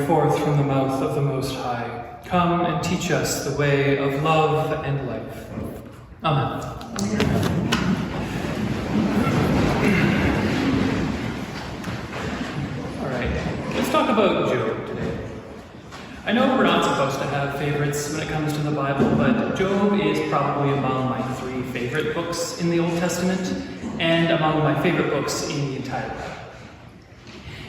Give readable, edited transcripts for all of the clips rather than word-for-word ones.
forth from the mouth of the Most High, come and teach us the way of love and life. Amen. All right, let's talk about Job today. I know we're not supposed to have favorites when it comes to the Bible, but Job is probably among my 3 favorite books in the Old Testament, and among my favorite books in the entire Bible.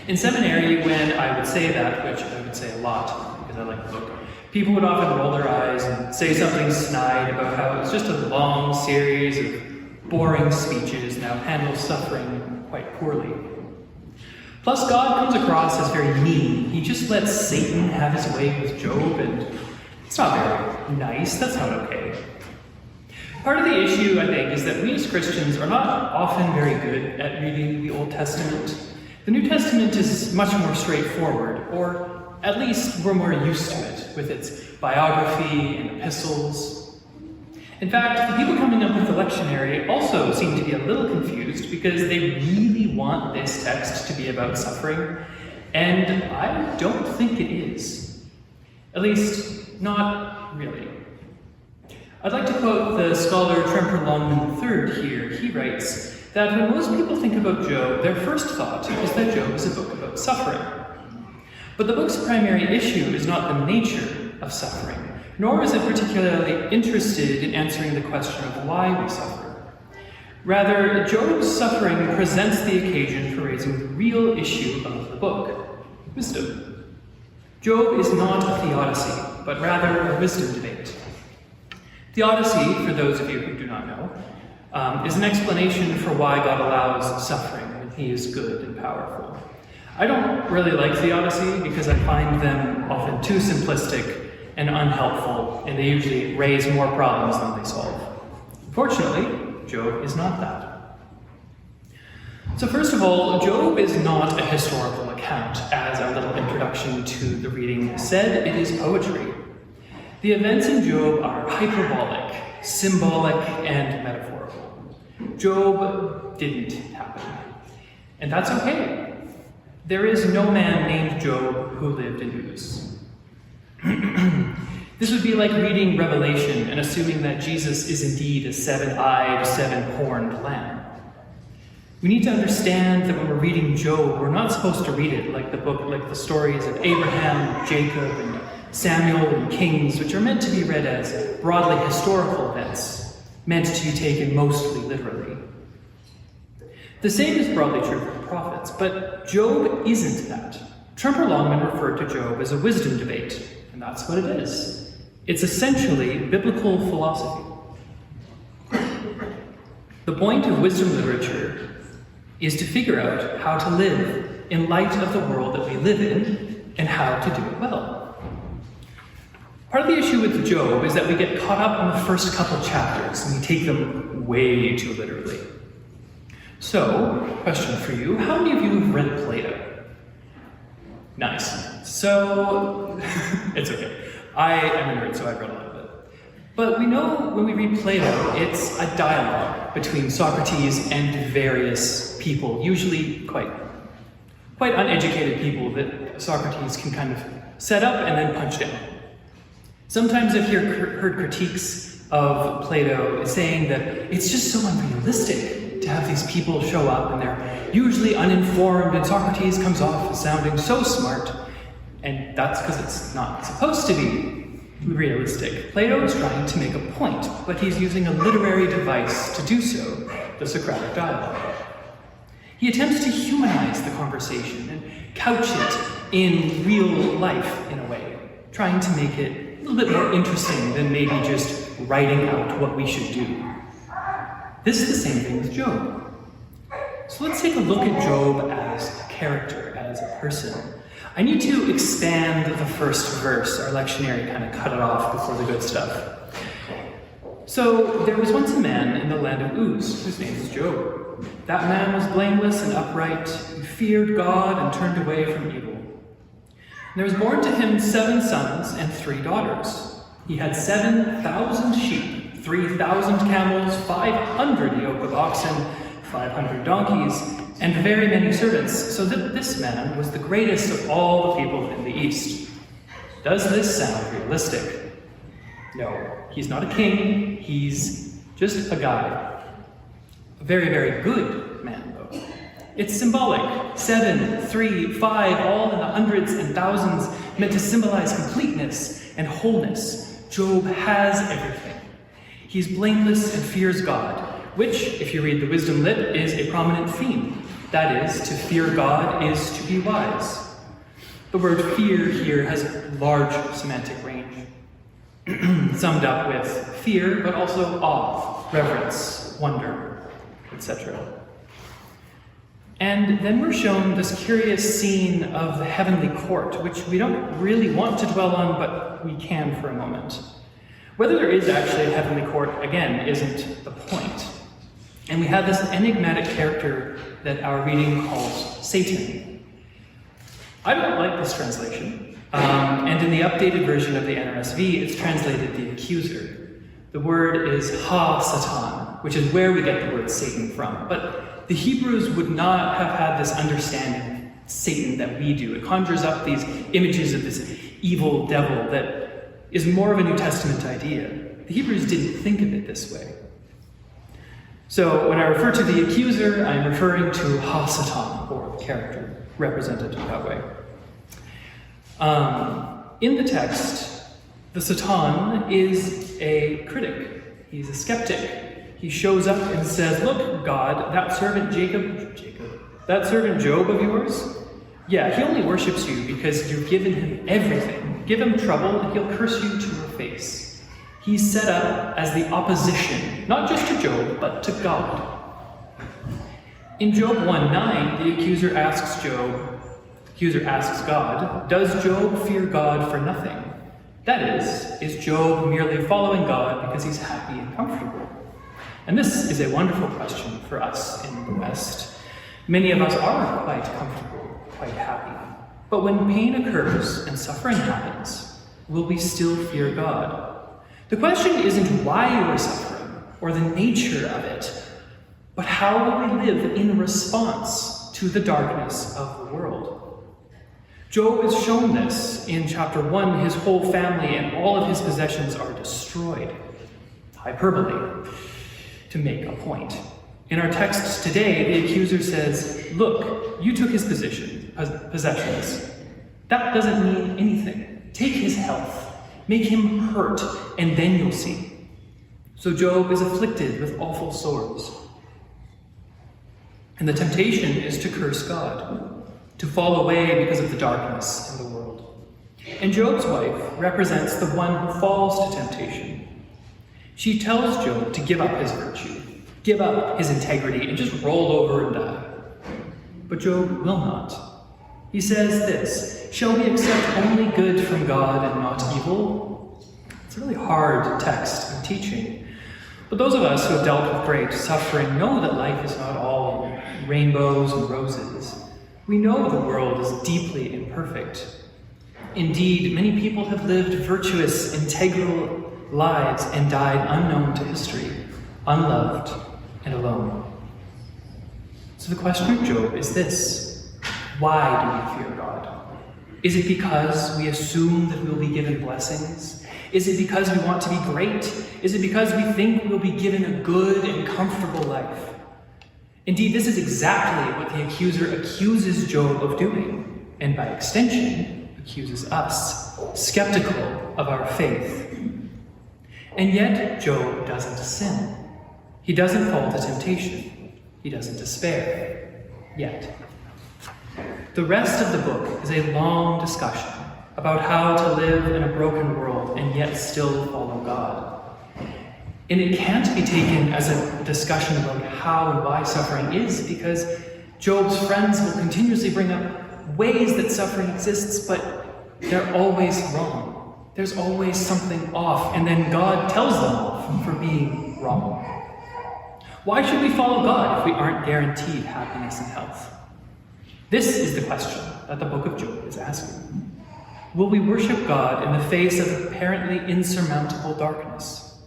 In seminary, when I would say that, which I would say a lot because I like the book, people would often roll their eyes and say something snide about how it's just a long series of boring speeches and how it handles suffering quite poorly. Plus, God comes across as very mean. He just lets Satan have his way with Job, and it's not very nice. That's not okay. Part of the issue, I think, is that we as Christians are not often very good at reading the Old Testament. The New Testament is much more straightforward, or at least we're more used to it, with its biography and epistles. In fact, the people coming up with the lectionary also seem to be a little confused because they really want this text to be about suffering, and I don't think it is. At least, not really. I'd like to quote the scholar Tremper Longman III here. He writes that when most people think about Job, their first thought is that Job is a book about suffering. But the book's primary issue is not the nature of suffering, nor is it particularly interested in answering the question of why we suffer. Rather, Job's suffering presents the occasion for raising the real issue of the book, wisdom. Job is not a theodicy, but rather a wisdom debate. Theodicy, for those of you who do not know, is an explanation for why God allows suffering when he is good and powerful. I don't really like theodicy because I find them often too simplistic and unhelpful, and they usually raise more problems than they solve. Fortunately, Job is not that. So first of all, Job is not a historical account. As our little introduction to the reading said, it is poetry. The events in Job are hyperbolic, symbolic, and metaphorical. Job didn't happen. And that's okay. There is no man named Job who lived in Uz. This would be like reading Revelation and assuming that Jesus is indeed a 7-eyed, 7-horned lamb. We need to understand that when we're reading Job, we're not supposed to read it like the stories of Abraham, Jacob, and Samuel and Kings, which are meant to be read as broadly historical events, meant to be taken mostly literally. The same is broadly true for the prophets, but Job isn't that. Tremper Longman referred to Job as a wisdom debate, and that's what it is. It's essentially biblical philosophy. The point of wisdom literature is to figure out how to live in light of the world that we live in and how to do it well. Part of the issue with Job is that we get caught up in the first couple chapters and we take them way too literally. So, question for you, how many of you have read Plato? Nice. So, it's okay. I am a nerd, so I've read a lot of it. But we know when we read Plato, it's a dialogue between Socrates and various people, usually quite uneducated people that Socrates can kind of set up and then punch down. Sometimes I've heard critiques of Plato saying that it's just so unrealistic to have these people show up and they're usually uninformed and Socrates comes off as sounding so smart. And that's because it's not supposed to be realistic. Plato is trying to make a point, but he's using a literary device to do so, the Socratic dialogue. He attempts to humanize the conversation and couch it in real life in a way, trying to make it a little bit more interesting than maybe just writing out what we should do. This is the same thing with Job. So let's take a look at Job as a character, as a person. I need to expand the first verse. Our lectionary kind of cut it off before the good stuff. So there was once a man in the land of Uz, whose name was Job. That man was blameless and upright, he feared God and turned away from evil. And there was born to him 7 sons and 3 daughters. He had 7,000 sheep, 3,000 camels, 500 yoke of oxen, 500 donkeys, and very many servants, so that this man was the greatest of all the people in the East. Does this sound realistic? No, he's not a king, he's just a guy. A very, very good man, though. It's symbolic. 7, 3, 5, all in the hundreds and thousands, meant to symbolize completeness and wholeness. Job has everything. He's blameless and fears God, which, if you read the Wisdom Lit, is a prominent theme. That is, to fear God is to be wise. The word fear here has large semantic range, summed up with fear, but also awe, reverence, wonder, etc. And then we're shown this curious scene of the heavenly court, which we don't really want to dwell on, but we can for a moment. Whether there is actually a heavenly court, again, isn't the point. And we have this enigmatic character that our reading calls Satan. I don't like this translation, and in the updated version of the NRSV, it's translated the accuser. The word is ha-Satan, which is where we get the word Satan from. But the Hebrews would not have had this understanding of Satan that we do. It conjures up these images of this evil devil that is more of a New Testament idea. The Hebrews didn't think of it this way. So when I refer to the accuser, I'm referring to ha-Satan, or the character represented that way. In the text, the Satan is a critic. He's a skeptic. He shows up and says, look, God, that servant that servant Job of yours, yeah, he only worships you because you've given him everything. Give him trouble and he'll curse you to your face. He's set up as the opposition, not just to Job, but to God. In Job 1:9, the accuser asks God, does Job fear God for nothing? That is Job merely following God because he's happy and comfortable? And this is a wonderful question for us in the West. Many of us are quite comfortable, quite happy. But when pain occurs and suffering happens, will we still fear God? The question isn't why we're suffering or the nature of it, but how will we live in response to the darkness of the world? Job is shown this in chapter 1. His whole family and all of his possessions are destroyed. Hyperbole, to make a point. In our text today, the accuser says, look, you took his possessions. That doesn't mean anything. Take his health. Make him hurt, and then you'll see. So Job is afflicted with awful sores. And the temptation is to curse God, to fall away because of the darkness in the world. And Job's wife represents the one who falls to temptation. She tells Job to give up his virtue, give up his integrity, and just roll over and die. But Job will not. He says this, shall we accept only good from God and not evil? It's a really hard text and teaching. But those of us who have dealt with great suffering know that life is not all rainbows and roses. We know the world is deeply imperfect. Indeed, many people have lived virtuous, integral lives and died unknown to history, unloved and alone. So the question of Job is this. Why do we fear God? Is it because we assume that we'll be given blessings? Is it because we want to be great? Is it because we think we'll be given a good and comfortable life? Indeed, this is exactly what the accuser accuses Job of doing, and by extension, accuses us, skeptical of our faith. And yet, Job doesn't sin. He doesn't fall to temptation. He doesn't despair. Yet. The rest of the book is a long discussion about how to live in a broken world and yet still follow God. And it can't be taken as a discussion about how and why suffering is, because Job's friends will continuously bring up ways that suffering exists, but they're always wrong. There's always something off, and then God tells them off for being wrong. Why should we follow God if we aren't guaranteed happiness and health? This is the question that the book of Job is asking. Will we worship God in the face of apparently insurmountable darkness?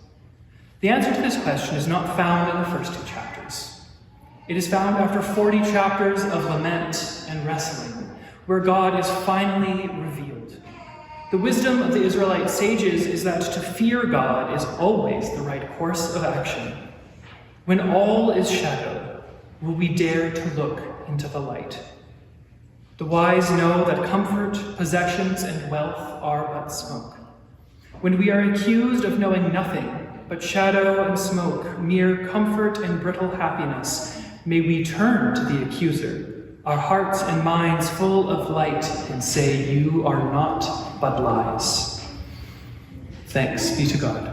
The answer to this question is not found in the first two chapters. It is found after 40 chapters of lament and wrestling, where God is finally revealed. The wisdom of the Israelite sages is that to fear God is always the right course of action. When all is shadow, will we dare to look into the light? The wise know that comfort, possessions, and wealth are but smoke. When we are accused of knowing nothing but shadow and smoke, mere comfort and brittle happiness, may we turn to the accuser, our hearts and minds full of light, and say, "You are naught but lies." Thanks be to God.